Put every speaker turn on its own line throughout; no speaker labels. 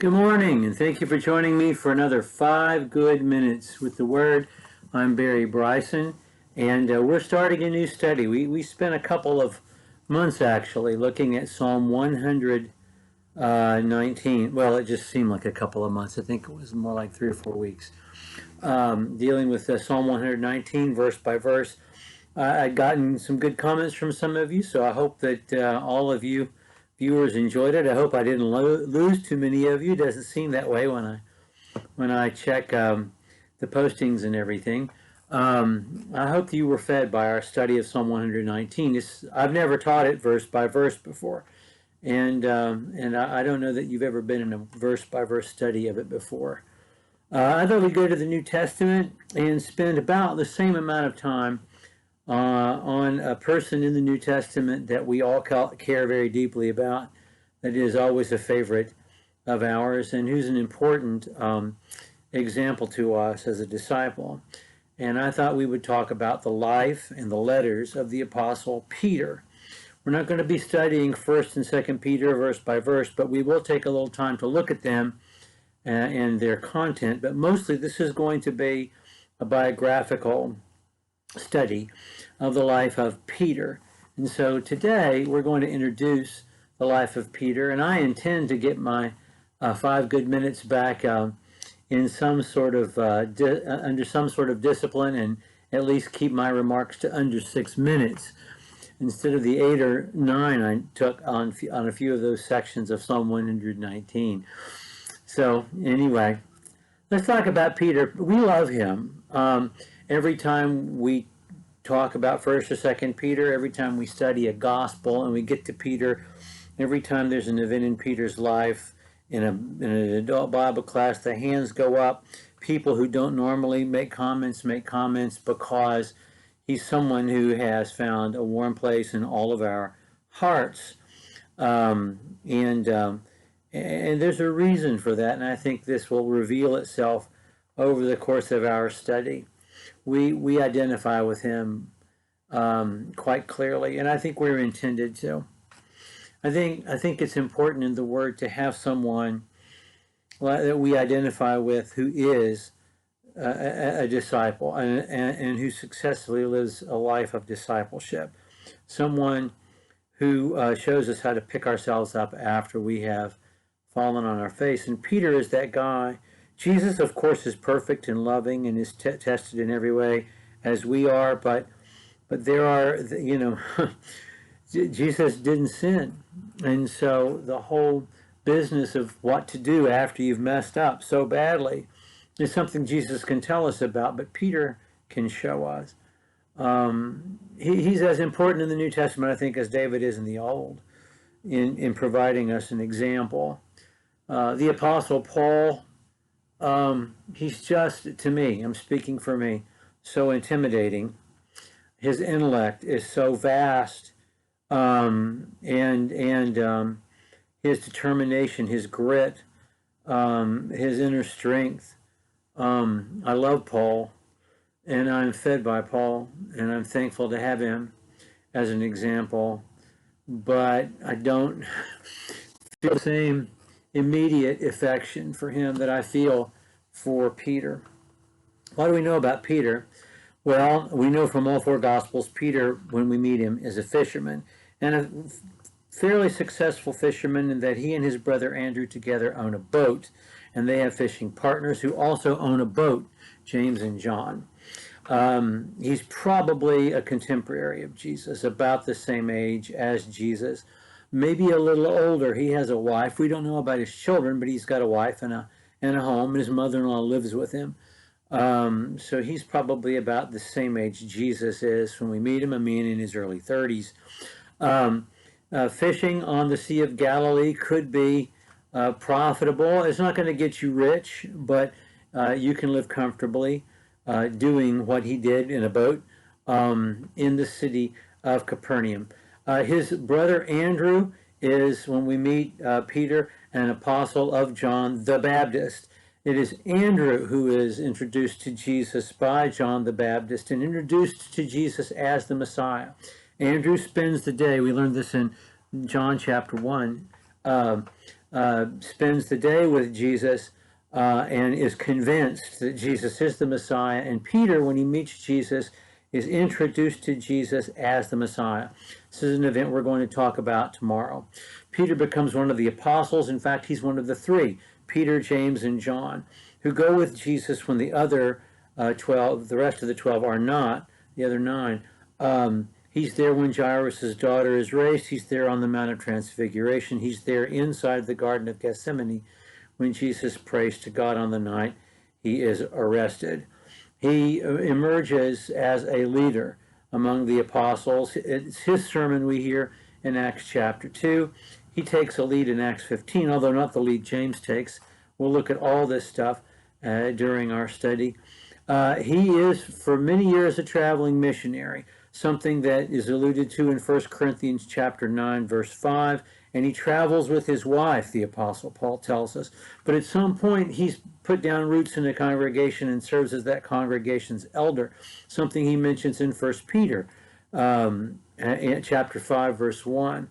Good morning, and thank you for joining me for another 5 good minutes with the Word. I'm Barry Bryson, and we're starting a new study. We spent a couple of months actually looking at Psalm 119. Well, it just seemed like a couple of months. I think it was more like 3 or 4 weeks. Dealing with Psalm 119 verse by verse. I'd gotten some good comments from some of you, so I hope that all of you viewers enjoyed it. I hope I didn't lose too many of you. It doesn't seem that way when I check the postings and everything. I hope that you were fed by our study of Psalm 119. I've never taught it verse by verse before, and I don't know that you've ever been in a verse by verse study of it before. I thought we'd go to the New Testament and spend about the same amount of time on a person in the New Testament that we all care very deeply about, that is always a favorite of ours, and who's an important example to us as a disciple. And I thought we would talk about the life and the letters of the Apostle Peter. We're not going to be studying 1st and 2nd Peter verse by verse, but we will take a little time to look at them and their content. But mostly this is going to be a biographical study of the life of Peter. And so today we're going to introduce the life of Peter, and I intend to get my 5 good minutes back in some sort of under some sort of discipline, and at least keep my remarks to under 6 minutes instead of the 8 or 9 I took on a few of those sections of Psalm 119. So anyway, let's talk about Peter. We love him. Every time we talk about 1st or 2nd Peter, every time we study a gospel and we get to Peter, every time there's an event in Peter's life in an adult Bible class, the hands go up. People who don't normally make comments because he's someone who has found a warm place in all of our hearts. And there's a reason for that, and I think this will reveal itself over the course of our study. We identify with him quite clearly, and I think we're intended to. I think it's important in the Word to have someone that we identify with who is a disciple and who successfully lives a life of discipleship. Someone who shows us how to pick ourselves up after we have fallen on our face. And Peter is that guy. Jesus, of course, is perfect and loving and is tested in every way as we are, but there are, Jesus didn't sin. And so the whole business of what to do after you've messed up so badly is something Jesus can tell us about, but Peter can show us. He's as important in the New Testament, I think, as David is in the Old, in providing us an example. The Apostle Paul, he's just, to me, I'm speaking for me, so intimidating. His intellect is so vast, and his determination, his grit, his inner strength. I love Paul, and I'm fed by Paul, and I'm thankful to have him as an example, but I don't feel the same immediate affection for him that I feel for Peter. What do we know about Peter? Well, we know from all 4 Gospels, Peter, when we meet him, is a fisherman, and a fairly successful fisherman, in that he and his brother Andrew together own a boat, and they have fishing partners who also own a boat, James and John. He's probably a contemporary of Jesus, about the same age as Jesus, maybe a little older. He has a wife. We don't know about his children, but he's got a wife and a home, and his mother-in-law lives with him. So he's probably about the same age Jesus is when we meet him, a man in his early 30s. Fishing on the Sea of Galilee could be profitable. It's not going to get you rich, but you can live comfortably doing what he did in a boat in the city of Capernaum. His brother Andrew is, when we meet Peter, an apostle of John the Baptist. It is Andrew who is introduced to Jesus by John the Baptist and introduced to Jesus as the Messiah. Andrew spends the day, we learned this in John chapter 1, spends the day with Jesus and is convinced that Jesus is the Messiah. And Peter, when he meets Jesus, is introduced to Jesus as the Messiah. This is an event we're going to talk about tomorrow. Peter becomes one of the apostles. In fact, he's one of the three, Peter, James, and John, who go with Jesus when the other 12, the rest of the 12 are not, the other 9. He's there when Jairus' daughter is raised. He's there on the Mount of Transfiguration. He's there inside the Garden of Gethsemane when Jesus prays to God on the night he is arrested. He emerges as a leader among the apostles. It's his sermon we hear in Acts chapter 2. He takes a lead in Acts 15, although not the lead James takes. We'll look at all this stuff during our study. He is, for many years, a traveling missionary, something that is alluded to in 1 Corinthians chapter 9, verse 5, and he travels with his wife, the Apostle Paul tells us. But at some point, he's put down roots in a congregation and serves as that congregation's elder, something he mentions in 1 Peter chapter 5, verse 1.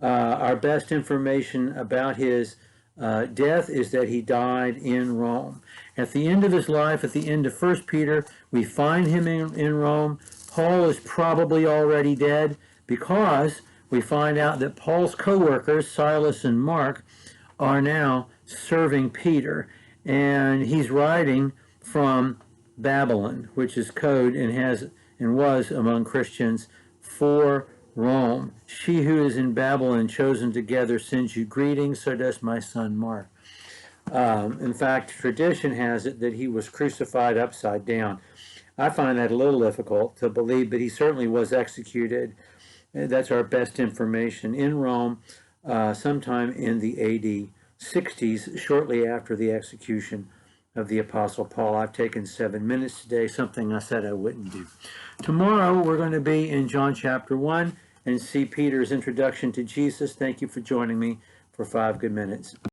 Our best information about his death is that he died in Rome. At the end of his life, at the end of 1 Peter, we find him in Rome. Paul is probably already dead because we find out that Paul's co-workers, Silas and Mark, are now serving Peter. And he's writing from Babylon, which is code and was among Christians for Rome. She who is in Babylon, chosen together, sends you greetings, so does my son Mark. In fact, tradition has it that he was crucified upside down. I find that a little difficult to believe, but he certainly was executed. That's our best information in Rome sometime in the AD 60s, shortly after the execution of the Apostle Paul. I've taken 7 minutes today, something I said I wouldn't do. Tomorrow we're going to be in John chapter 1 and see Peter's introduction to Jesus. Thank you for joining me for 5 good minutes.